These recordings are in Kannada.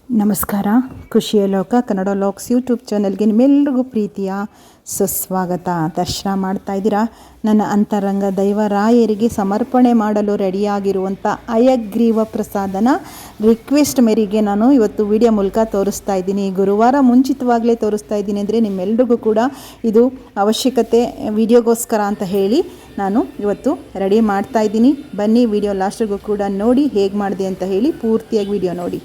ನಮಸ್ಕಾರ. ಖುಷಿಯ ಲೋಕ ಕನ್ನಡ ಲಾಕ್ಸ್ ಯೂಟ್ಯೂಬ್ ಚಾನಲ್ಗೆ ನಿಮ್ಮೆಲ್ಲರಿಗೂ ಪ್ರೀತಿಯ ಸುಸ್ವಾಗತ. ದರ್ಶನ ಮಾಡ್ತಾ ಇದ್ದೀರಾ. ನನ್ನ ಅಂತರಂಗ ದೈವರಾಯರಿಗೆ ಸಮರ್ಪಣೆ ಮಾಡಲು ರೆಡಿಯಾಗಿರುವಂಥ ಹಯಗ್ರೀವ ಪ್ರಸಾದನ ರಿಕ್ವೆಸ್ಟ್ ಮೇರೆಗೆ ನಾನು ಇವತ್ತು ವಿಡಿಯೋ ಮೂಲಕ ತೋರಿಸ್ತಾ ಇದ್ದೀನಿ. ಗುರುವಾರ ಮುಂಚಿತವಾಗಲೇ ತೋರಿಸ್ತಾ ಇದ್ದೀನಿ ಅಂದರೆ ನಿಮ್ಮೆಲ್ರಿಗೂ ಕೂಡ ಇದು ಅವಶ್ಯಕತೆ ವಿಡಿಯೋಗೋಸ್ಕರ ಅಂತ ಹೇಳಿ ನಾನು ಇವತ್ತು ರೆಡಿ ಮಾಡ್ತಾ ಇದ್ದೀನಿ. ಬನ್ನಿ ವಿಡಿಯೋ ಲಾಸ್ಟಿಗೂ ಕೂಡ ನೋಡಿ ಹೇಗೆ ಮಾಡಿದೆ ಅಂತ ಹೇಳಿ ಪೂರ್ತಿಯಾಗಿ ವಿಡಿಯೋ ನೋಡಿ.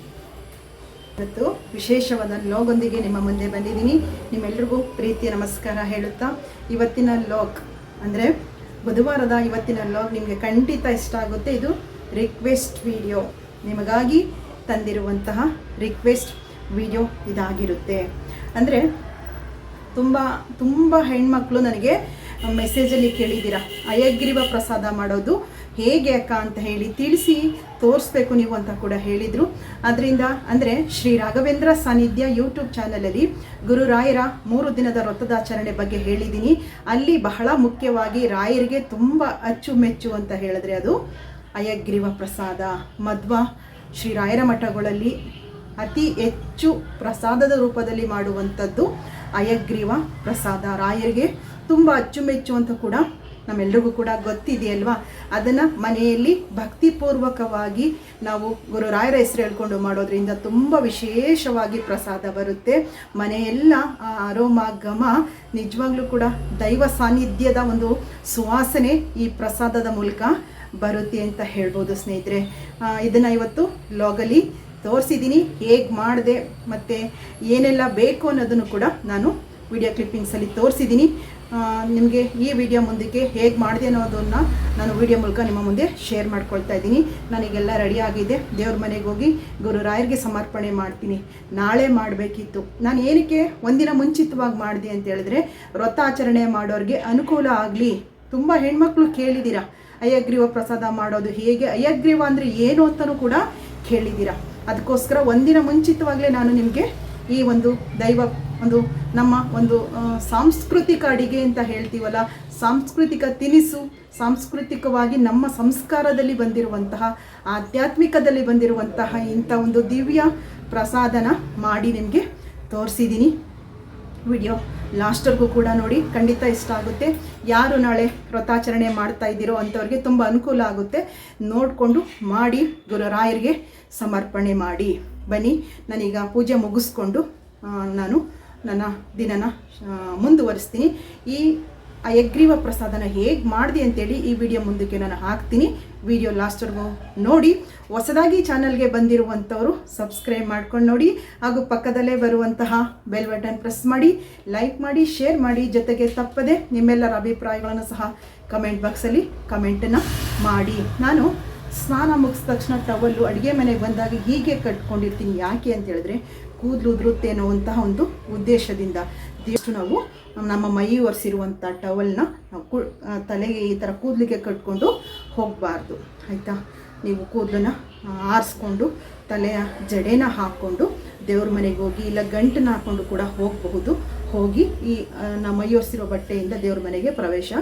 ಇವತ್ತು ವಿಶೇಷವಾದ ಲಾಗೊಂದಿಗೆ ನಿಮ್ಮ ಮುಂದೆ ಬಂದಿದ್ದೀನಿ. ನಿಮ್ಮೆಲ್ರಿಗೂ ಪ್ರೀತಿಯ ನಮಸ್ಕಾರ ಹೇಳುತ್ತಾ, ಇವತ್ತಿನ ಲಾಗ್ ಅಂದರೆ ಬುಧವಾರದ ಇವತ್ತಿನ ಲಾಗ್ ನಿಮಗೆ ಖಂಡಿತ ಇಷ್ಟ ಆಗುತ್ತೆ. ಇದು ರಿಕ್ವೆಸ್ಟ್ ವಿಡಿಯೋ, ನಿಮಗಾಗಿ ತಂದಿರುವಂತಹ ರಿಕ್ವೆಸ್ಟ್ ವಿಡಿಯೋ ಇದಾಗಿರುತ್ತೆ. ಅಂದರೆ ತುಂಬ ಹೆಣ್ಮಕ್ಳು ನನಗೆ ಮೆಸೇಜಲ್ಲಿ ಕೇಳಿದ್ದೀರಾ, ಹಯಗ್ರೀವ ಪ್ರಸಾದ ಮಾಡೋದು ಹೇಗೆ ಅಕ್ಕ ಅಂತ ಹೇಳಿ ತಿಳಿಸಿ ತೋರಿಸ್ಬೇಕು ನೀವು ಅಂತ ಕೂಡ ಹೇಳಿದರು. ಅದರಿಂದ ಅಂದರೆ ಶ್ರೀ ರಾಘವೇಂದ್ರ ಸಾನ್ನಿಧ್ಯ ಯೂಟ್ಯೂಬ್ ಚಾನಲಲ್ಲಿ ಗುರುರಾಯರ 3 ದಿನದ ವ್ರತದಾಚರಣೆ ಬಗ್ಗೆ ಹೇಳಿದ್ದೀನಿ. ಅಲ್ಲಿ ಬಹಳ ಮುಖ್ಯವಾಗಿ ರಾಯರಿಗೆ ತುಂಬ ಅಚ್ಚುಮೆಚ್ಚು ಅಂತ ಹೇಳಿದ್ರೆ ಅದು ಹಯಗ್ರೀವ ಪ್ರಸಾದ. ಮಧ್ವ ಶ್ರೀ ರಾಯರ ಮಠಗಳಲ್ಲಿ ಅತಿ ಹೆಚ್ಚು ಪ್ರಸಾದದ ರೂಪದಲ್ಲಿ ಮಾಡುವಂಥದ್ದು ಹಯಗ್ರೀವ ಪ್ರಸಾದ. ರಾಯರಿಗೆ ತುಂಬ ಅಚ್ಚುಮೆಚ್ಚು ಅಂತ ಕೂಡ ನಮ್ಮೆಲ್ರಿಗೂ ಕೂಡ ಗೊತ್ತಿದೆಯಲ್ವಾ. ಅದನ್ನು ಮನೆಯಲ್ಲಿ ಭಕ್ತಿಪೂರ್ವಕವಾಗಿ ನಾವು ಗುರುರಾಯರ ಹೆಸರು ಹೇಳ್ಕೊಂಡು ಮಾಡೋದ್ರಿಂದ ತುಂಬ ವಿಶೇಷವಾಗಿ ಪ್ರಸಾದ ಬರುತ್ತೆ. ಮನೆಯೆಲ್ಲ ಆ ಅರೋಮ ಘಮ ನಿಜವಾಗ್ಲೂ ಕೂಡ ದೈವ ಸಾನ್ನಿಧ್ಯದ ಒಂದು ಸುವಾಸನೆ ಈ ಪ್ರಸಾದದ ಮೂಲಕ ಬರುತ್ತೆ ಅಂತ ಹೇಳ್ಬೋದು ಸ್ನೇಹಿತರೆ. ಇದನ್ನು ಇವತ್ತು ಲಾಗಲ್ಲಿ ತೋರಿಸಿದ್ದೀನಿ, ಹೇಗೆ ಮಾಡಿದೆ ಮತ್ತು ಏನೆಲ್ಲ ಬೇಕು ಅನ್ನೋದನ್ನು ಕೂಡ ನಾನು ವಿಡಿಯೋ ಕ್ಲಿಪ್ಪಿಂಗ್ಸಲ್ಲಿ ತೋರಿಸಿದ್ದೀನಿ. ನಿಮಗೆ ಈ ವಿಡಿಯೋ ಮುಂದಕ್ಕೆ ಹೇಗೆ ಮಾಡಿದೆ ಅನ್ನೋದನ್ನು ನಾನು ವಿಡಿಯೋ ಮೂಲಕ ನಿಮ್ಮ ಮುಂದೆ ಶೇರ್ ಮಾಡ್ಕೊಳ್ತಾ ಇದ್ದೀನಿ. ನನಗೆಲ್ಲ ರೆಡಿ ಆಗಿದೆ. ದೇವ್ರ ಮನೆಗೆ ಹೋಗಿ ಗುರುರಾಯರಿಗೆ ಸಮರ್ಪಣೆ ಮಾಡ್ತೀನಿ. ನಾಳೆ ಮಾಡಬೇಕಿತ್ತು. ನಾನು ಏನಕ್ಕೆ ಒಂದಿನ ಮುಂಚಿತವಾಗಿ ಮಾಡಿದೆ ಅಂತ ಹೇಳಿದ್ರೆ, ವ್ರತಾಚರಣೆ ಮಾಡೋರಿಗೆ ಅನುಕೂಲ ಆಗಲಿ. ತುಂಬ ಹೆಣ್ಮಕ್ಳು ಕೇಳಿದ್ದೀರಾ ಹಯಗ್ರೀವ ಪ್ರಸಾದ ಮಾಡೋದು ಹೇಗೆ, ಹಯಗ್ರೀವ ಅಂದರೆ ಏನು ಅಂತಲೂ ಕೂಡ ಕೇಳಿದ್ದೀರಾ. ಅದಕ್ಕೋಸ್ಕರ ಒಂದಿನ ಮುಂಚಿತವಾಗಲೇ ನಾನು ನಿಮಗೆ ಈ ಒಂದು ನಮ್ಮ ಒಂದು ಸಾಂಸ್ಕೃತಿಕ ಅಡಿಗೆ ಅಂತ ಹೇಳ್ತೀವಲ್ಲ, ಸಾಂಸ್ಕೃತಿಕ ತಿನಿಸು, ಸಾಂಸ್ಕೃತಿಕವಾಗಿ ನಮ್ಮ ಸಂಸ್ಕಾರದಲ್ಲಿ ಬಂದಿರುವಂತಹ, ಆಧ್ಯಾತ್ಮಿಕದಲ್ಲಿ ಬಂದಿರುವಂತಹ ಇಂಥ ಒಂದು ದಿವ್ಯ ಪ್ರಸಾದನ ಮಾಡಿ ನಿಮಗೆ ತೋರಿಸಿದ್ದೀನಿ. ವಿಡಿಯೋ ಲಾಸ್ಟ್ವರೆಗೂ ಕೂಡ ನೋಡಿ, ಖಂಡಿತ ಇಷ್ಟ ಆಗುತ್ತೆ. ಯಾರು ನಾಳೆ ವ್ರತಾಚರಣೆ ಮಾಡ್ತಾ ಇದ್ದೀರೋ ಅಂಥವ್ರಿಗೆ ತುಂಬ ಅನುಕೂಲ ಆಗುತ್ತೆ. ನೋಡಿಕೊಂಡು ಮಾಡಿ ಗುರುರಾಯರಿಗೆ ಸಮರ್ಪಣೆ ಮಾಡಿ. ಬನ್ನಿ, ನಾನೀಗ ಪೂಜೆ ಮುಗಿಸ್ಕೊಂಡು ನಾನು ನನ್ನ ದಿನನ ಮುಂದುವರಿಸ್ತೀನಿ. ಈ ಹಯಗ್ರೀವ ಪ್ರಸಾದನ ಹೇಗೆ ಮಾಡಿದೆ ಅಂತೇಳಿ ಈ ವಿಡಿಯೋ ಮುಂದಕ್ಕೆ ನಾನು ಹಾಕ್ತೀನಿ. ವಿಡಿಯೋ ಲಾಸ್ಟ್ವರೆಗೂ ನೋಡಿ. ಹೊಸದಾಗಿ ಚಾನಲ್ಗೆ ಬಂದಿರುವಂಥವರು ಸಬ್ಸ್ಕ್ರೈಬ್ ಮಾಡ್ಕೊಂಡು ನೋಡಿ, ಹಾಗೂ ಪಕ್ಕದಲ್ಲೇ ಬರುವಂತಹ ಬೆಲ್ ಬಟನ್ ಪ್ರೆಸ್ ಮಾಡಿ, ಲೈಕ್ ಮಾಡಿ, ಶೇರ್ ಮಾಡಿ. ಜೊತೆಗೆ ತಪ್ಪದೆ ನಿಮ್ಮೆಲ್ಲರ ಅಭಿಪ್ರಾಯಗಳನ್ನು ಸಹ ಕಮೆಂಟ್ ಬಾಕ್ಸಲ್ಲಿ ಕಮೆಂಟನ್ನು ಮಾಡಿ. ನಾನು ಸ್ನಾನ ಮುಗಿದ ತಕ್ಷಣ ಟವಲ್ಲು ಅಡುಗೆ ಮನೆಗೆ ಬಂದಾಗ ಹೀಗೆ ಕಟ್ಕೊಂಡಿರ್ತೀನಿ. ಯಾಕೆ ಅಂತ ಹೇಳಿದ್ರೆ ಕೂದಲು ಉದುರುತ್ತೆ ಅನ್ನೋವಂತಹ ಒಂದು ಉದ್ದೇಶದಿಂದ. ನಾವು ನಮ್ಮ ಮೈ ಒರೆಸಿರುವಂಥ ಟವಲ್ನ ನಾವು ತಲೆಗೆ ಈ ಥರ ಕೂದಲಿಗೆ ಕಟ್ಕೊಂಡು ಹೋಗಬಾರ್ದು, ಆಯಿತಾ. ನೀವು ಕೂದಲನ್ನ ಆರಿಸ್ಕೊಂಡು ತಲೆಯ ಜಡೆನ ಹಾಕ್ಕೊಂಡು ದೇವ್ರ ಮನೆಗೆ ಹೋಗಿ, ಇಲ್ಲ ಗಂಟನ್ನ ಹಾಕ್ಕೊಂಡು ಕೂಡ ಹೋಗಬಹುದು. ಹೋಗಿ ಈ ನಮ್ಮ ಮೈ ಒರೆಸಿರೋ ಬಟ್ಟೆಯಿಂದ ದೇವ್ರ ಮನೆಗೆ ಪ್ರವೇಶ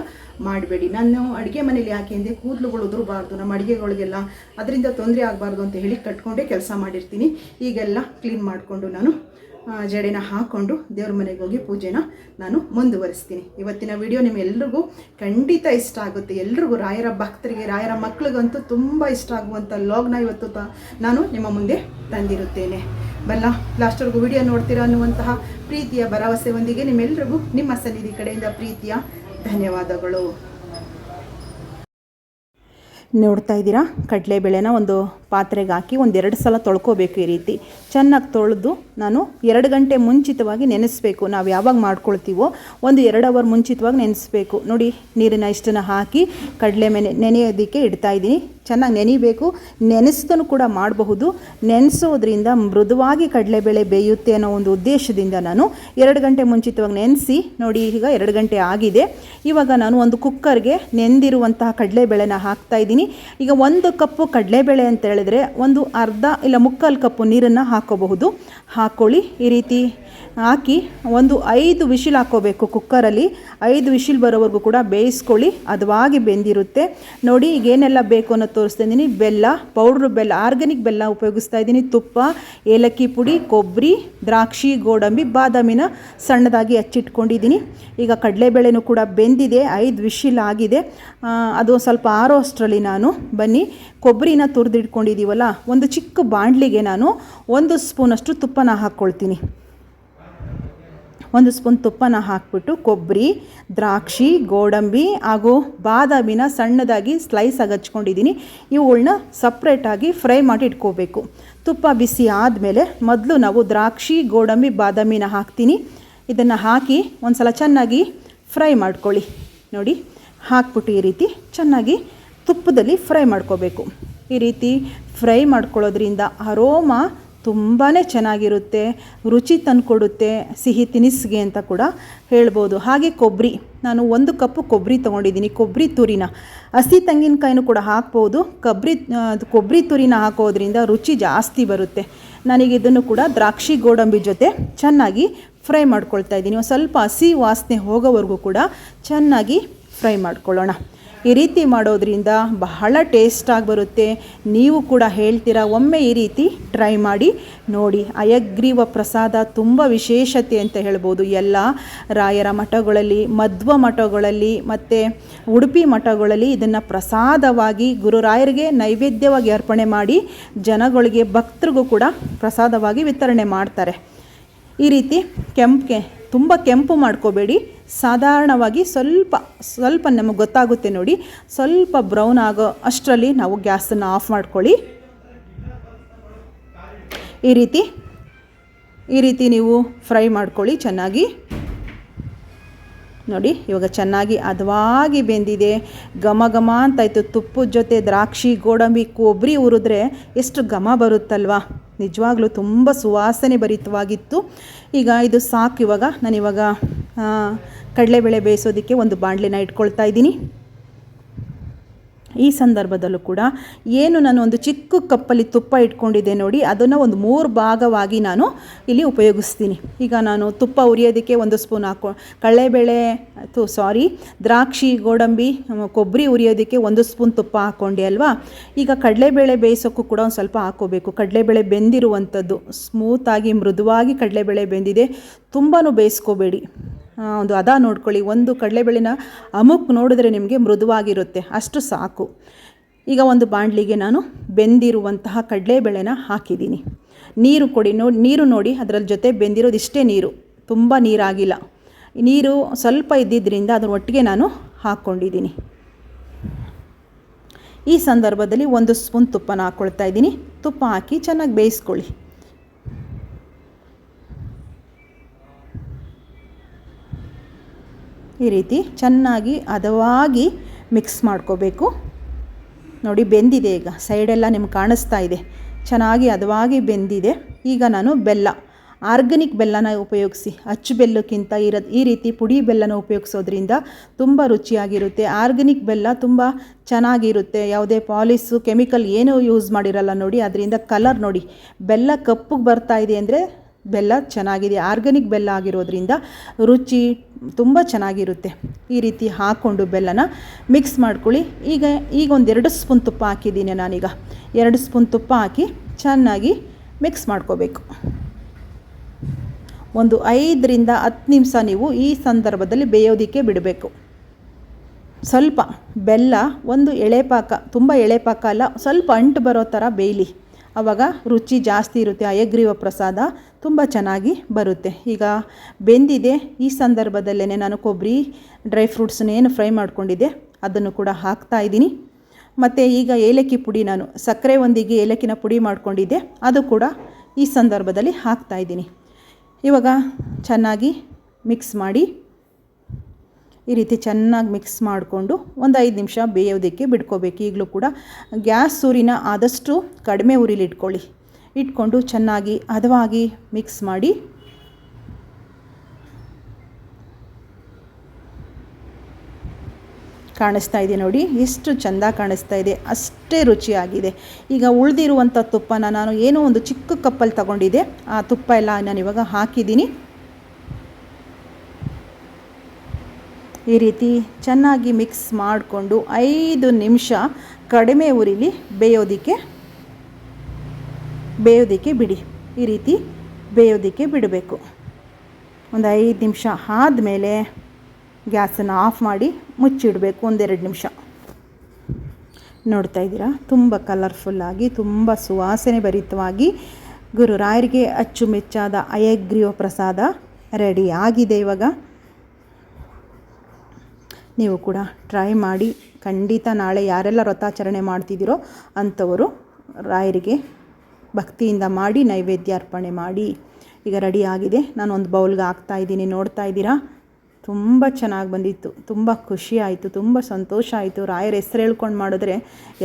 ಮಾಡಬೇಡಿ. ನಾನು ಅಡುಗೆ ಮನೇಲಿ ಯಾಕೆ ಅಂದರೆ ಕೂದಲುಗಳು ಉದುರಬಾರ್ದು, ನಮ್ಮ ಅಡುಗೆಗಳಿಗೆಲ್ಲ ಅದರಿಂದ ತೊಂದರೆ ಆಗಬಾರ್ದು ಅಂತ ಹೇಳಿ ಕಟ್ಕೊಂಡೇ ಕೆಲಸ ಮಾಡಿರ್ತೀನಿ. ಈಗೆಲ್ಲ ಕ್ಲೀನ್ ಮಾಡಿಕೊಂಡು ನಾನು ಜಡೆನ ಹಾಕ್ಕೊಂಡು ದೇವ್ರ ಮನೆಗೆ ಹೋಗಿ ಪೂಜೆನ ನಾನು ಮುಂದುವರಿಸ್ತೀನಿ. ಇವತ್ತಿನ ವಿಡಿಯೋ ನಿಮ್ಮೆಲ್ರಿಗೂ ಖಂಡಿತ ಇಷ್ಟ ಆಗುತ್ತೆ. ಎಲ್ರಿಗೂ, ರಾಯರ ಭಕ್ತರಿಗೆ, ರಾಯರ ಮಕ್ಕಳಿಗಂತೂ ತುಂಬ ಇಷ್ಟ ಆಗುವಂಥ ಲಾಗ್ನ ಇವತ್ತು ನಾನು ನಿಮ್ಮ ಮುಂದೆ ತಂದಿರುತ್ತೇನೆ. ಬಲ್ಲ, ಲಾಸ್ಟ್ವರೆಗೂ ವಿಡಿಯೋ ನೋಡ್ತೀರಾ ಅನ್ನುವಂತಹ ಪ್ರೀತಿಯ ಭರವಸೆಯೊಂದಿಗೆ ನಿಮ್ಮೆಲ್ರಿಗೂ ನಿಮ್ಮ ಸನ್ನಿಧಿ ಕಡೆಯಿಂದ ಪ್ರೀತಿಯ ಧನ್ಯವಾದಗಳು. ನೋಡ್ತಾ ಇದ್ದೀರಾ, ಕಡಲೆಬೇಳೆನ ಒಂದು ಪಾತ್ರೆಗೆ ಹಾಕಿ 1-2 ಸಲ ತೊಳ್ಕೊಬೇಕು. ಈ ರೀತಿ ಚೆನ್ನಾಗಿ ತೊಳೆದು ನಾನು 2 ಗಂಟೆ ಮುಂಚಿತವಾಗಿ ನೆನೆಸಬೇಕು. ನಾವು ಯಾವಾಗ ಮಾಡ್ಕೊಳ್ತೀವೋ 1-2 ಅವರ್ ಮುಂಚಿತವಾಗಿ ನೆನೆಸಬೇಕು. ನೋಡಿ, ನೀರಿನ ಇಷ್ಟನ್ನು ಹಾಕಿ ಕಡಲೆ ನೆನೆಯೋದಕ್ಕೆ ಇಡ್ತಾ ಇದ್ದೀನಿ. ಚೆನ್ನಾಗಿ ನೆನಿಬೇಕು. ನೆನೆಸ್ದೂ ಕೂಡ ಮಾಡಬಹುದು. ನೆನೆಸೋದ್ರಿಂದ ಮೃದುವಾಗಿ ಕಡಲೆಬೇಳೆ ಬೇಯುತ್ತೆ ಅನ್ನೋ ಒಂದು ಉದ್ದೇಶದಿಂದ ನಾನು 2 ಗಂಟೆ ಮುಂಚಿತವಾಗಿ ನೆನೆಸಿ, ನೋಡಿ ಈಗ 2 ಗಂಟೆ ಆಗಿದೆ. ಇವಾಗ ನಾನು ಒಂದು ಕುಕ್ಕರ್ಗೆ ನೆಂದಿರುವಂತಹ ಕಡಲೆಬೇಳೆನ ಹಾಕ್ತಾ ಇದ್ದೀನಿ. ಈಗ 1 ಕಪ್ಪು ಕಡಲೆಬೇಳೆ ಅಂತ ಹೇಳಿದ್ರೆ ಒಂದು ಅರ್ಧ ಇಲ್ಲ 3/4 ಕಪ್ಪು ನೀರನ್ನು ಹಾಕೋಬಹುದು. ಹಾಕ್ಕೊಳ್ಳಿ. ಈ ರೀತಿ ಹಾಕಿ ಒಂದು 5 ವಿಶಿಲ್ ಹಾಕ್ಕೋಬೇಕು ಕುಕ್ಕರಲ್ಲಿ. 5 ವಿಶಿಲ್ ಬರೋವರೆಗೂ ಕೂಡ ಬೇಯಿಸ್ಕೊಳ್ಳಿ, ಹದವಾಗಿ ಬೆಂದಿರುತ್ತೆ. ನೋಡಿ ಈಗ ಏನೆಲ್ಲ ಬೇಕು ಅನ್ನೋದು ತೋರಿಸ್ತಾ ಇದ್ದೀನಿ. ಬೆಲ್ಲ, ಪೌಡ್ರ್ ಬೆಲ್ಲ, ಆರ್ಗ್ಯಾನಿಕ್ ಬೆಲ್ಲ ಉಪಯೋಗಿಸ್ತಾ ಇದ್ದೀನಿ. ತುಪ್ಪ, ಏಲಕ್ಕಿ ಪುಡಿ, ಕೊಬ್ಬರಿ, ದ್ರಾಕ್ಷಿ, ಗೋಡಂಬಿ, ಬಾದಾಮಿನ ಸಣ್ಣದಾಗಿ ಹಚ್ಚಿಟ್ಕೊಂಡಿದ್ದೀನಿ. ಈಗ ಕಡಲೆಬೇಳೆನೂ ಕೂಡ ಬೆಂದಿದೆ, 5 ವಿಶಿಲ್ ಆಗಿದೆ. ಅದು ಸ್ವಲ್ಪ ಆರೋ ಅಷ್ಟರಲ್ಲಿ ನಾನು ಬನ್ನಿ ಕೊಬ್ಬರಿನ ತುರಿದಿಟ್ಕೊಂಡಿದ್ದೀವಲ್ಲ, ಒಂದು ಚಿಕ್ಕ ಬಾಣಲಿಗೆ ನಾನು 1 ಸ್ಪೂನಷ್ಟು ತುಪ್ಪನ ಹಾಕ್ಕೊಳ್ತೀನಿ. 1 ಸ್ಪೂನ್ ತುಪ್ಪನ ಹಾಕ್ಬಿಟ್ಟು ಕೊಬ್ಬರಿ, ದ್ರಾಕ್ಷಿ, ಗೋಡಂಬಿ ಹಾಗೂ ಬಾದಾಮಿನ ಸಣ್ಣದಾಗಿ ಸ್ಲೈಸ್ ಆಗಿ ಹಚ್ಕೊಂಡಿದ್ದೀನಿ. ಇವುಗಳನ್ನ ಸಪ್ರೇಟಾಗಿ ಫ್ರೈ ಮಾಡಿ ಇಟ್ಕೋಬೇಕು. ತುಪ್ಪ ಬಿಸಿ ಆದಮೇಲೆ ಮೊದಲು ನಾವು ದ್ರಾಕ್ಷಿ, ಗೋಡಂಬಿ, ಬಾದಾಮಿನ ಹಾಕ್ತೀನಿ. ಇದನ್ನು ಹಾಕಿ ಒಂದು ಸಲ ಚೆನ್ನಾಗಿ ಫ್ರೈ ಮಾಡ್ಕೊಳ್ಳಿ. ನೋಡಿ ಹಾಕ್ಬಿಟ್ಟು ಈ ರೀತಿ ಚೆನ್ನಾಗಿ ತುಪ್ಪದಲ್ಲಿ ಫ್ರೈ ಮಾಡ್ಕೋಬೇಕು. ಈ ರೀತಿ ಫ್ರೈ ಮಾಡ್ಕೊಳ್ಳೋದ್ರಿಂದ ಅರೋಮ ತುಂಬಾ ಚೆನ್ನಾಗಿರುತ್ತೆ, ರುಚಿ ತಂದುಕೊಡುತ್ತೆ, ಸಿಹಿ ತಿನಿಸಿಗೆ ಅಂತ ಕೂಡ ಹೇಳ್ಬೋದು. ಹಾಗೆ ಕೊಬ್ಬರಿ, ನಾನು 1 ಕಪ್ಪು ಕೊಬ್ಬರಿ ತೊಗೊಂಡಿದ್ದೀನಿ. ಕೊಬ್ಬರಿ ತುರಿನ, ಹಸಿ ತೆಂಗಿನಕಾಯಿನೂ ಕೂಡ ಹಾಕ್ಬೋದು. ಕೊಬ್ಬರಿ ತುರಿನ ಹಾಕೋದ್ರಿಂದ ರುಚಿ ಜಾಸ್ತಿ ಬರುತ್ತೆ. ನನಗೆ ಇದನ್ನು ಕೂಡ ದ್ರಾಕ್ಷಿ, ಗೋಡಂಬಿ ಜೊತೆ ಚೆನ್ನಾಗಿ ಫ್ರೈ ಮಾಡ್ಕೊಳ್ತಾ ಇದ್ದೀನಿ. ಒಂದು ಸ್ವಲ್ಪ ಹಸಿ ವಾಸನೆ ಹೋಗೋವರೆಗೂ ಕೂಡ ಚೆನ್ನಾಗಿ ಫ್ರೈ ಮಾಡ್ಕೊಳ್ಳೋಣ. ಈ ರೀತಿ ಮಾಡೋದ್ರಿಂದ ಬಹಳ ಟೇಸ್ಟಾಗಿ ಬರುತ್ತೆ. ನೀವು ಕೂಡ ಹೇಳ್ತೀರಾ, ಒಮ್ಮೆ ಈ ರೀತಿ ಟ್ರೈ ಮಾಡಿ ನೋಡಿ. ಹಯಗ್ರೀವ ಪ್ರಸಾದ ತುಂಬ ವಿಶೇಷತೆ ಅಂತ ಹೇಳ್ಬೋದು. ಎಲ್ಲ ರಾಯರ ಮಠಗಳಲ್ಲಿ, ಮಧ್ವ ಮಠಗಳಲ್ಲಿ ಮತ್ತು ಉಡುಪಿ ಮಠಗಳಲ್ಲಿ ಇದನ್ನು ಪ್ರಸಾದವಾಗಿ ಗುರುರಾಯರಿಗೆ ನೈವೇದ್ಯವಾಗಿ ಅರ್ಪಣೆ ಮಾಡಿ ಜನಗಳಿಗೆ, ಭಕ್ತರಿಗೂ ಕೂಡ ಪ್ರಸಾದವಾಗಿ ವಿತರಣೆ ಮಾಡ್ತಾರೆ. ಈ ರೀತಿ ತುಂಬ ಕೆಂಪು ಮಾಡ್ಕೋಬೇಡಿ, ಸಾಧಾರಣವಾಗಿ ಸ್ವಲ್ಪ ನಮಗೆ ಗೊತ್ತಾಗುತ್ತೆ ನೋಡಿ, ಸ್ವಲ್ಪ ಬ್ರೌನ್ ಆಗೋ ಅಷ್ಟರಲ್ಲಿ ನಾವು ಗ್ಯಾಸನ್ನು ಆಫ್ ಮಾಡ್ಕೊಳ್ಳಿ. ಈ ರೀತಿ ನೀವು ಫ್ರೈ ಮಾಡ್ಕೊಳ್ಳಿ ಚೆನ್ನಾಗಿ. ನೋಡಿ ಇವಾಗ ಚೆನ್ನಾಗಿ ಹದವಾಗಿ ಬೆಂದಿದೆ, ಘಮ ಘಮ ಅಂತಾಯಿತು. ತುಪ್ಪದ ಜೊತೆ ದ್ರಾಕ್ಷಿ, ಗೋಡಂಬಿ, ಕೊಬ್ಬರಿ ಹುರಿದ್ರೆ ಎಷ್ಟು ಘಮ ಬರುತ್ತಲ್ವ, ನಿಜವಾಗ್ಲೂ ತುಂಬ ಸುವಾಸನೆ ಭರಿತವಾಗಿತ್ತು. ಈಗ ಇದು ಸಾಕು. ನಾನಿವಾಗ ಕಡಲೆಬೇಳೆ ಬೇಯಿಸೋದಕ್ಕೆ ಒಂದು ಬಾಣಲೆನ ಇಟ್ಕೊಳ್ತಾ ಇದ್ದೀನಿ. ಈ ಸಂದರ್ಭದಲ್ಲೂ ಕೂಡ ನಾನು ಒಂದು ಚಿಕ್ಕ ಕಪ್ಪಲ್ಲಿ ತುಪ್ಪ ಇಟ್ಕೊಂಡಿದ್ದೆ ನೋಡಿ, ಅದನ್ನು ಒಂದು 3 ಭಾಗವಾಗಿ ನಾನು ಇಲ್ಲಿ ಉಪಯೋಗಿಸ್ತೀನಿ. ಈಗ ನಾನು ತುಪ್ಪ ಉರಿಯೋದಕ್ಕೆ 1 ಸ್ಪೂನ್ ದ್ರಾಕ್ಷಿ, ಗೋಡಂಬಿ, ಕೊಬ್ಬರಿ ಉರಿಯೋದಕ್ಕೆ 1 ಸ್ಪೂನ್ ತುಪ್ಪ ಹಾಕ್ಕೊಂಡೆ ಅಲ್ವಾ. ಈಗ ಕಡಲೆಬೇಳೆ ಬೇಯಿಸೋಕ್ಕೂ ಕೂಡ ಒಂದು ಸ್ವಲ್ಪ ಹಾಕ್ಕೋಬೇಕು. ಕಡಲೆಬೇಳೆ ಬೆಂದಿರುವಂಥದ್ದು, ಸ್ಮೂತಾಗಿ ಮೃದುವಾಗಿ ಕಡಲೆಬೇಳೆ ಬೆಂದಿದೆ, ತುಂಬಾ ಬೇಯಿಸ್ಕೋಬೇಡಿ. ಒಂದು ಹದ ನೋಡ್ಕೊಳ್ಳಿ. ಒಂದು ಕಡಲೆಬೇಳೆನ ಅಮುಕ್ ನೋಡಿದ್ರೆ ನಿಮಗೆ ಮೃದುವಾಗಿರುತ್ತೆ, ಅಷ್ಟು ಸಾಕು. ಈಗ ಒಂದು ಬಾಣಲಿಗೆ ನಾನು ಬೆಂದಿರುವಂತಹ ಕಡಲೆಬೇಳೆನ ಹಾಕಿದ್ದೀನಿ. ನೀರು ಕೊಡಿ, ನೀರು ನೋಡಿ ಅದರಲ್ಲಿ ಜೊತೆ ಬೆಂದಿರೋದು ಇಷ್ಟೇ ನೀರು, ತುಂಬ ನೀರಾಗಿಲ್ಲ. ನೀರು ಸ್ವಲ್ಪ ಇದ್ದಿದ್ದರಿಂದ ಅದರ ಒಟ್ಟಿಗೆ ನಾನು ಹಾಕ್ಕೊಂಡಿದ್ದೀನಿ. ಈ ಸಂದರ್ಭದಲ್ಲಿ 1 ಸ್ಪೂನ್ ತುಪ್ಪನ ಹಾಕ್ಕೊಳ್ತಾ ಇದ್ದೀನಿ. ತುಪ್ಪ ಹಾಕಿ ಚೆನ್ನಾಗಿ ಬೇಯಿಸ್ಕೊಳ್ಳಿ. ಈ ರೀತಿ ಚೆನ್ನಾಗಿ ಹದವಾಗಿ ಮಿಕ್ಸ್ ಮಾಡ್ಕೋಬೇಕು. ನೋಡಿ ಬೆಂದಿದೆ, ಈಗ ಸೈಡೆಲ್ಲ ನಿಮ್ಗೆ ಕಾಣಿಸ್ತಾ ಇದೆ, ಚೆನ್ನಾಗಿ ಹದವಾಗಿ ಬೆಂದಿದೆ. ಈಗ ನಾನು ಬೆಲ್ಲ, ಆರ್ಗ್ಯಾನಿಕ್ ಬೆಲ್ಲನ ಉಪಯೋಗಿಸಿ, ಅಚ್ಚು ಬೆಲ್ಲಕ್ಕಿಂತ ಈ ರೀತಿ ಪುಡಿ ಬೆಲ್ಲನ ಉಪಯೋಗಿಸೋದ್ರಿಂದ ತುಂಬ ರುಚಿಯಾಗಿರುತ್ತೆ. ಆರ್ಗ್ಯಾನಿಕ್ ಬೆಲ್ಲ ತುಂಬ ಚೆನ್ನಾಗಿರುತ್ತೆ, ಯಾವುದೇ ಪಾಲಿಸು ಕೆಮಿಕಲ್ ಏನೂ ಯೂಸ್ ಮಾಡಿರಲ್ಲ ನೋಡಿ. ಅದರಿಂದ ಕಲರ್ ನೋಡಿ, ಬೆಲ್ಲ ಕಪ್ಪಗೆ ಬರ್ತಾ ಇದೆ ಅಂದರೆ ಬೆಲ್ಲ ಚೆನ್ನಾಗಿದೆ. ಆರ್ಗ್ಯಾನಿಕ್ ಬೆಲ್ಲ ಆಗಿರೋದ್ರಿಂದ ರುಚಿ ತುಂಬ ಚೆನ್ನಾಗಿರುತ್ತೆ. ಈ ರೀತಿ ಹಾಕ್ಕೊಂಡು ಬೆಲ್ಲನ ಮಿಕ್ಸ್ ಮಾಡ್ಕೊಳ್ಳಿ. ಈಗ ಒಂದು 2 ಸ್ಪೂನ್ ತುಪ್ಪ ಹಾಕಿದ್ದೀನಿ ನಾನೀಗ. 2 ಸ್ಪೂನ್ ತುಪ್ಪ ಹಾಕಿ ಚೆನ್ನಾಗಿ ಮಿಕ್ಸ್ ಮಾಡ್ಕೋಬೇಕು. ಒಂದು 5 ರಿಂದ 10 ನಿಮಿಷ ನೀವು ಈ ಸಂದರ್ಭದಲ್ಲಿ ಬೇಯೋದಕ್ಕೆ ಬಿಡಬೇಕು. ಸ್ವಲ್ಪ ಬೆಲ್ಲ ಒಂದು ಎಳೆ ಪಾಕ, ತುಂಬ ಎಳೆ ಪಾಕ ಅಲ್ಲ, ಸ್ವಲ್ಪ ಅಂಟು ಬರೋ ಥರ ಬೇಯಲಿ. ಆವಾಗ ರುಚಿ ಜಾಸ್ತಿ ಇರುತ್ತೆ. ಹಯಗ್ರೀವ ಪ್ರಸಾದ ತುಂಬ ಚೆನ್ನಾಗಿ ಬರುತ್ತೆ. ಈಗ ಬೆಂದಿದೆ. ಈ ಸಂದರ್ಭದಲ್ಲೇ ನಾನು ಕೊಬ್ಬರಿ, ಡ್ರೈ ಫ್ರೂಟ್ಸನ್ನೇನು ಫ್ರೈ ಮಾಡ್ಕೊಂಡಿದ್ದೆ ಅದನ್ನು ಕೂಡ ಹಾಕ್ತಾ ಇದ್ದೀನಿ. ಮತ್ತು ಈಗ ಏಲಕ್ಕಿ ಪುಡಿ, ನಾನು ಸಕ್ಕರೆ ಒಂದಿಗೆ ಏಲಕ್ಕಿನ ಪುಡಿ ಮಾಡ್ಕೊಂಡಿದ್ದೆ, ಅದು ಕೂಡ ಈ ಸಂದರ್ಭದಲ್ಲಿ ಹಾಕ್ತಾ ಇದ್ದೀನಿ. ಇವಾಗ ಚೆನ್ನಾಗಿ ಮಿಕ್ಸ್ ಮಾಡಿ, ಈ ರೀತಿ ಚೆನ್ನಾಗಿ ಮಿಕ್ಸ್ ಮಾಡಿಕೊಂಡು ಒಂದು 5 ನಿಮಿಷ ಬೇಯೋದಕ್ಕೆ ಬಿಟ್ಕೋಬೇಕು. ಈಗಲೂ ಕೂಡ ಗ್ಯಾಸ್ ಉರಿನ ಆದಷ್ಟು ಕಡಿಮೆ ಉರಿಲಿ ಇಟ್ಕೊಂಡು ಚೆನ್ನಾಗಿ ಹದವಾಗಿ ಮಿಕ್ಸ್ ಮಾಡಿ. ಕಾಣಿಸ್ತಾ ಇದೆ ನೋಡಿ, ಎಷ್ಟು ಚೆಂದ ಕಾಣಿಸ್ತಾ ಇದೆ, ಅಷ್ಟೇ ರುಚಿಯಾಗಿದೆ. ಈಗ ಉಳಿದಿರುವಂಥ ತುಪ್ಪನ ನಾನು ಒಂದು ಚಿಕ್ಕ ಕಪ್ಪಲ್ಲಿ ತಗೊಂಡಿದ್ದೆ, ಆ ತುಪ್ಪ ಎಲ್ಲ ನಾನು ಇವಾಗ ಹಾಕಿದ್ದೀನಿ. ಈ ರೀತಿ ಚೆನ್ನಾಗಿ ಮಿಕ್ಸ್ ಮಾಡಿಕೊಂಡು 5 ನಿಮಿಷ ಕಡಿಮೆ ಉರಿಲಿ ಬೇಯೋದಕ್ಕೆ ಬಿಡಿ. ಈ ರೀತಿ ಬೇಯೋದಕ್ಕೆ ಬಿಡಬೇಕು. ಒಂದು 5 ನಿಮಿಷ ಆದಮೇಲೆ ಗ್ಯಾಸನ್ನು ಆಫ್ ಮಾಡಿ ಮುಚ್ಚಿಡಬೇಕು 1-2 ನಿಮಿಷ. ನೋಡ್ತಾ ಇದ್ದೀರಾ, ತುಂಬ ಕಲರ್ಫುಲ್ಲಾಗಿ ತುಂಬ ಸುವಾಸನೆ ಭರಿತವಾಗಿ ಗುರುರಾಯರಿಗೆ ಅಚ್ಚುಮೆಚ್ಚಾದ ಹಯಗ್ರೀವ ಪ್ರಸಾದ ರೆಡಿ ಆಗಿದೆ. ಇವಾಗ ನೀವು ಕೂಡ ಟ್ರೈ ಮಾಡಿ. ಖಂಡಿತ ನಾಳೆ ಯಾರೆಲ್ಲ ವ್ರತಾಚರಣೆ ಮಾಡ್ತಿದ್ದೀರೋ ಅಂಥವರು ರಾಯರಿಗೆ ಭಕ್ತಿಯಿಂದ ಮಾಡಿ ನೈವೇದ್ಯ ಅರ್ಪಣೆ ಮಾಡಿ. ಈಗ ರೆಡಿ ಆಗಿದೆ. ನಾನು ಒಂದು ಬೌಲ್ಗೆ ಹಾಕ್ತಾಯಿದ್ದೀನಿ. ನೋಡ್ತಾ ಇದ್ದೀರಾ, ತುಂಬ ಚೆನ್ನಾಗಿ ಬಂದಿತ್ತು. ತುಂಬ ಖುಷಿ ಆಯಿತು, ತುಂಬ ಸಂತೋಷ ಆಯಿತು. ರಾಯರ ಹೆಸರು ಹೇಳ್ಕೊಂಡು ಮಾಡಿದ್ರೆ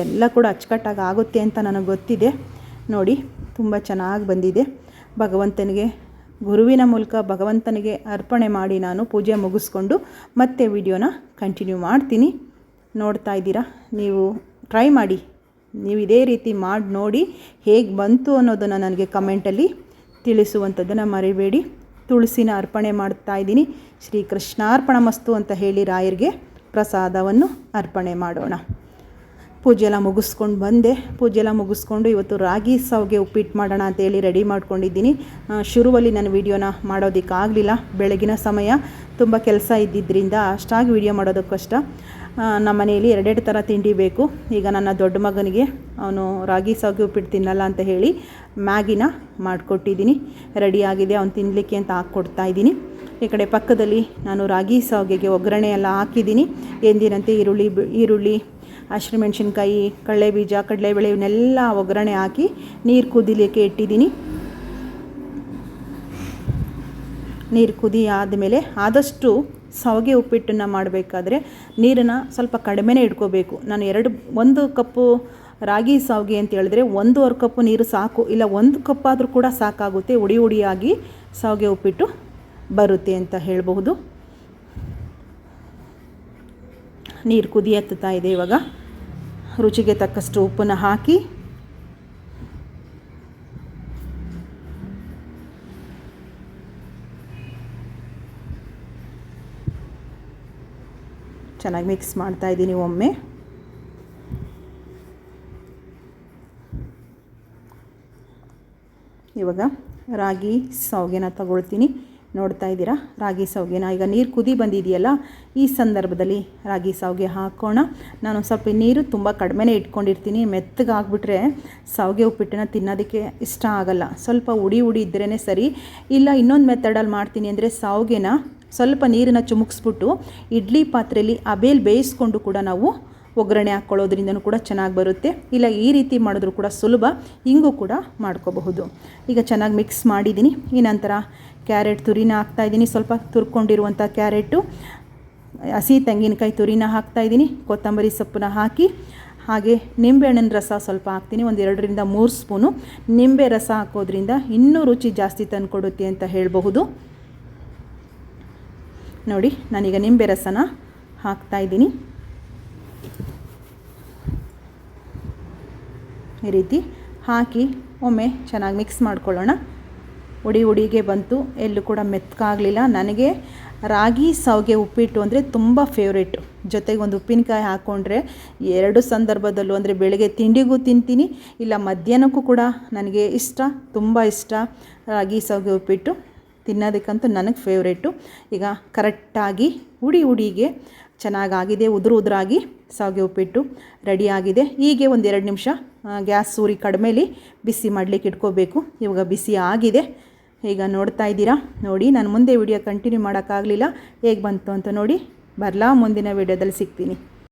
ಎಲ್ಲ ಕೂಡ ಅಚ್ಚುಕಟ್ಟಾಗಿ ಆಗುತ್ತೆ ಅಂತ ನನಗೆ ಗೊತ್ತಿದೆ. ನೋಡಿ, ತುಂಬ ಚೆನ್ನಾಗಿ ಬಂದಿದೆ. ಭಗವಂತನಿಗೆ ಗುರುವಿನ ಮೂಲಕ ಭಗವಂತನಿಗೆ ಅರ್ಪಣೆ ಮಾಡಿ ನಾನು ಪೂಜೆ ಮುಗಿಸ್ಕೊಂಡು ಮತ್ತೆ ವಿಡಿಯೋನ ಕಂಟಿನ್ಯೂ ಮಾಡ್ತೀನಿ. ನೋಡ್ತಾ ಇದ್ದೀರಾ, ನೀವು ಟ್ರೈ ಮಾಡಿ. ನೀವು ಇದೇ ರೀತಿ ಮಾಡಿ ನೋಡಿ ಹೇಗೆ ಬಂತು ಅನ್ನೋದನ್ನು ನನಗೆ ಕಮೆಂಟಲ್ಲಿ ತಿಳಿಸುವಂಥದ್ದನ್ನು ಮರಿಬೇಡಿ. ತುಳಸಿನ ಅರ್ಪಣೆ ಮಾಡ್ತಾ ಇದ್ದೀನಿ. ಶ್ರೀ ಕೃಷ್ಣಾರ್ಪಣಮಸ್ತು ಅಂತ ಹೇಳಿ ರಾಯರಿಗೆ ಪ್ರಸಾದವನ್ನು ಅರ್ಪಣೆ ಮಾಡೋಣ. ಪೂಜೆ ಎಲ್ಲ ಮುಗಿಸ್ಕೊಂಡು ಬಂದೆ. ಪೂಜೆ ಎಲ್ಲ ಮುಗಿಸ್ಕೊಂಡು ಇವತ್ತು ರಾಗಿ ಸಾವಿಗೆ ಉಪ್ಪಿಟ್ಟು ಮಾಡೋಣ ಅಂತೇಳಿ ರೆಡಿ ಮಾಡ್ಕೊಂಡಿದ್ದೀನಿ. ಶುರುವಲ್ಲಿ ನಾನು ವೀಡಿಯೋನ ಮಾಡೋದಕ್ಕಾಗಲಿಲ್ಲ. ಬೆಳಗಿನ ಸಮಯ ತುಂಬ ಕೆಲಸ ಇದ್ದಿದ್ದರಿಂದ ಅಷ್ಟಾಗಿ ವೀಡಿಯೋ ಮಾಡೋದಕ್ಕೆ ಕಷ್ಟ. ನಮ್ಮ ಮನೆಯಲ್ಲಿ 2 ಥರ ತಿಂಡಿ ಬೇಕು. ಈಗ ನನ್ನ ದೊಡ್ಡ ಮಗನಿಗೆ ಅವನು ರಾಗಿ ಸಾವಿಗೆ ಉಪ್ಪಿಟ್ಟು ತಿನ್ನಲ್ಲ ಅಂತ ಹೇಳಿ ಮ್ಯಾಗಿನ ಮಾಡಿಕೊಟ್ಟಿದ್ದೀನಿ. ರೆಡಿಯಾಗಿದೆ, ಅವನು ತಿನ್ನಲಿಕ್ಕೆ ಅಂತ ಹಾಕ್ಕೊಡ್ತಾ ಇದ್ದೀನಿ. ಈ ಕಡೆ ಪಕ್ಕದಲ್ಲಿ ನಾನು ರಾಗಿ ಸಾವಿಗೆಗೆ ಒಗ್ಗರಣೆ ಎಲ್ಲ ಹಾಕಿದ್ದೀನಿ. ಎಂದಿನಂತೆ ಈರುಳ್ಳಿ ಹಸಿಮೆಣಸಿನ್ಕಾಯಿ, ಕಡಲೆಬೀಜ, ಕಡಲೆಬೇಳೆ ಇವನ್ನೆಲ್ಲ ಒಗ್ಗರಣೆ ಹಾಕಿ ನೀರು ಕುದಿಲಿಕ್ಕೆ ಇಟ್ಟಿದ್ದೀನಿ. ನೀರು ಕುದಿ ಆದಮೇಲೆ ಆದಷ್ಟು ಸಾವಿಗೆ ಉಪ್ಪಿಟ್ಟನ್ನು ಮಾಡಬೇಕಾದ್ರೆ ನೀರನ್ನು ಸ್ವಲ್ಪ ಕಡಿಮೆನೇ ಇಟ್ಕೋಬೇಕು. ನಾನು 1 ಕಪ್ಪು ರಾಗಿ ಸಾವಿಗೆ ಅಂತ ಹೇಳಿದ್ರೆ 1.5 ಕಪ್ಪು ನೀರು ಸಾಕು. ಇಲ್ಲ 1 ಕಪ್ ಆದರೂ ಕೂಡ ಸಾಕಾಗುತ್ತೆ. ಉಡಿಯಾಗಿ ಸಾವಿಗೆ ಉಪ್ಪಿಟ್ಟು ಬರುತ್ತೆ ಅಂತ ಹೇಳಬಹುದು. ನೀರು ಕುದಿ ಹತ್ತುತ್ತಾ ಇದೆ. ಇವಾಗ ರುಚಿಗೆ ತಕ್ಕಷ್ಟು ಉಪ್ಪನ್ನು ಹಾಕಿ ಚೆನ್ನಾಗಿ ಮಿಕ್ಸ್ ಮಾಡ್ತಾ ಇದ್ದೀನಿ. ಒಮ್ಮೆ ಇವಾಗ ರಾಗಿ ಸಾವಿಗೆನ ತಗೊಳ್ತೀನಿ. ನೋಡ್ತಾ ಇದ್ದೀರಾ, ರಾಗಿ ಸಾವಿಗೆನ ಈಗ ನೀರು ಕುದಿ ಬಂದಿದೆಯಲ್ಲ, ಈ ಸಂದರ್ಭದಲ್ಲಿ ರಾಗಿ ಸಾವಿಗೆ ಹಾಕೋಣ. ನಾನು ಸ್ವಲ್ಪ ನೀರು ತುಂಬ ಕಡಿಮೆನೇ ಇಟ್ಕೊಂಡಿರ್ತೀನಿ. ಮೆತ್ತಗಾಗ್ಬಿಟ್ರೆ ಸಾವಿಗೆ ಉಪ್ಪಿಟ್ಟನ್ನು ತಿನ್ನೋದಕ್ಕೆ ಇಷ್ಟ ಆಗಲ್ಲ. ಸ್ವಲ್ಪ ಉಡಿ ಇದ್ರೇ ಸರಿ. ಇಲ್ಲ ಇನ್ನೊಂದು ಮೆಥಡಲ್ಲಿ ಮಾಡ್ತೀನಿ ಅಂದರೆ ಸಾವಿಗೆನ ಸ್ವಲ್ಪ ನೀರನ್ನು ಚುಮುಕ್ಸ್ಬಿಟ್ಟು ಇಡ್ಲಿ ಪಾತ್ರೆಯಲ್ಲಿ ಅಬೇಲ್ ಬೇಯಿಸ್ಕೊಂಡು ಕೂಡ ನಾವು ಒಗ್ಗರಣೆ ಹಾಕ್ಕೊಳ್ಳೋದ್ರಿಂದನೂ ಕೂಡ ಚೆನ್ನಾಗಿ ಬರುತ್ತೆ. ಇಲ್ಲ ಈ ರೀತಿ ಮಾಡಿದ್ರೂ ಕೂಡ ಸುಲಭ. ಹಿಂಗೂ ಕೂಡ ಮಾಡ್ಕೋಬಹುದು. ಈಗ ಚೆನ್ನಾಗಿ ಮಿಕ್ಸ್ ಮಾಡಿದ್ದೀನಿ. ಈ ನಂತರ ಕ್ಯಾರೆಟ್ ತುರಿನ ಹಾಕ್ತಾಯಿದ್ದೀನಿ. ಸ್ವಲ್ಪ ತುರ್ಕೊಂಡಿರುವಂಥ ಕ್ಯಾರೆಟು, ಹಸಿ ತೆಂಗಿನಕಾಯಿ ತುರಿನ ಹಾಕ್ತಾಯಿದ್ದೀನಿ. ಕೊತ್ತಂಬರಿ ಸೊಪ್ಪನ್ನ ಹಾಕಿ ಹಾಗೆ ನಿಂಬೆಹಣ್ಣಿನ ರಸ ಸ್ವಲ್ಪ ಹಾಕ್ತೀನಿ. 1-2 3 ಸ್ಪೂನು ನಿಂಬೆ ರಸ ಹಾಕೋದ್ರಿಂದ ಇನ್ನೂ ರುಚಿ ಜಾಸ್ತಿ ತಂದುಕೊಡುತ್ತೆ ಅಂತ ಹೇಳಬಹುದು. ನೋಡಿ, ನಾನೀಗ ನಿಂಬೆ ರಸನ ಹಾಕ್ತಾಯಿದ್ದೀನಿ. ಈ ರೀತಿ ಹಾಕಿ ಒಮ್ಮೆ ಚೆನ್ನಾಗಿ ಮಿಕ್ಸ್ ಮಾಡ್ಕೊಳ್ಳೋಣ. ಉಡಿಗೆ ಬಂತು, ಎಲ್ಲೂ ಕೂಡ ಮೆತ್ತಗಾಗಲಿಲ್ಲ. ನನಗೆ ರಾಗಿ ಸಾವಿಗೆ ಉಪ್ಪಿಟ್ಟು ಅಂದರೆ ತುಂಬ ಫೇವ್ರೇಟು. ಜೊತೆಗೆ ಒಂದು ಉಪ್ಪಿನಕಾಯಿ ಹಾಕ್ಕೊಂಡ್ರೆ 2 ಸಂದರ್ಭದಲ್ಲೂ ಅಂದರೆ ಬೆಳಗ್ಗೆ ತಿಂಡಿಗೂ ತಿಂತೀನಿ, ಇಲ್ಲ ಮಧ್ಯಾಹ್ನಕ್ಕೂ ಕೂಡ ನನಗೆ ಇಷ್ಟ, ತುಂಬ ಇಷ್ಟ. ರಾಗಿ ಸಾವಿಗೆ ಉಪ್ಪಿಟ್ಟು ತಿನ್ನೋದಕ್ಕಂತೂ ನನಗೆ ಫೇವ್ರೇಟು. ಈಗ ಕರೆಕ್ಟಾಗಿ ಉಡಿಗೆ ಚೆನ್ನಾಗಾಗಿದೆ. ಉದುರಾಗಿ ಸಾವಿಗೆ ಉಪ್ಪಿಟ್ಟು ರೆಡಿಯಾಗಿದೆ. ಹೀಗೆ 1-2 ನಿಮಿಷ ಗ್ಯಾಸ್ ಸೂರಿ ಕಡಿಮೆಲಿ ಬಿಸಿ ಮಾಡಲಿಕ್ಕೆ ಇಟ್ಕೋಬೇಕು. ಇವಾಗ ಬಿಸಿ ಆಗಿದೆ. ಈಗ ನೋಡ್ತಾ ಇದ್ದೀರಾ. ನೋಡಿ, ನಾನು ಮುಂದೆ ವಿಡಿಯೋ ಕಂಟಿನ್ಯೂ ಮಾಡೋಕ್ಕಾಗಲಿಲ್ಲ. ಹೇಗೆ ಬಂತು ಅಂತ ನೋಡಿ. ಬರಲಾ ಮುಂದಿನ ವಿಡಿಯೋದಲ್ಲಿ ಸಿಗ್ತೀನಿ.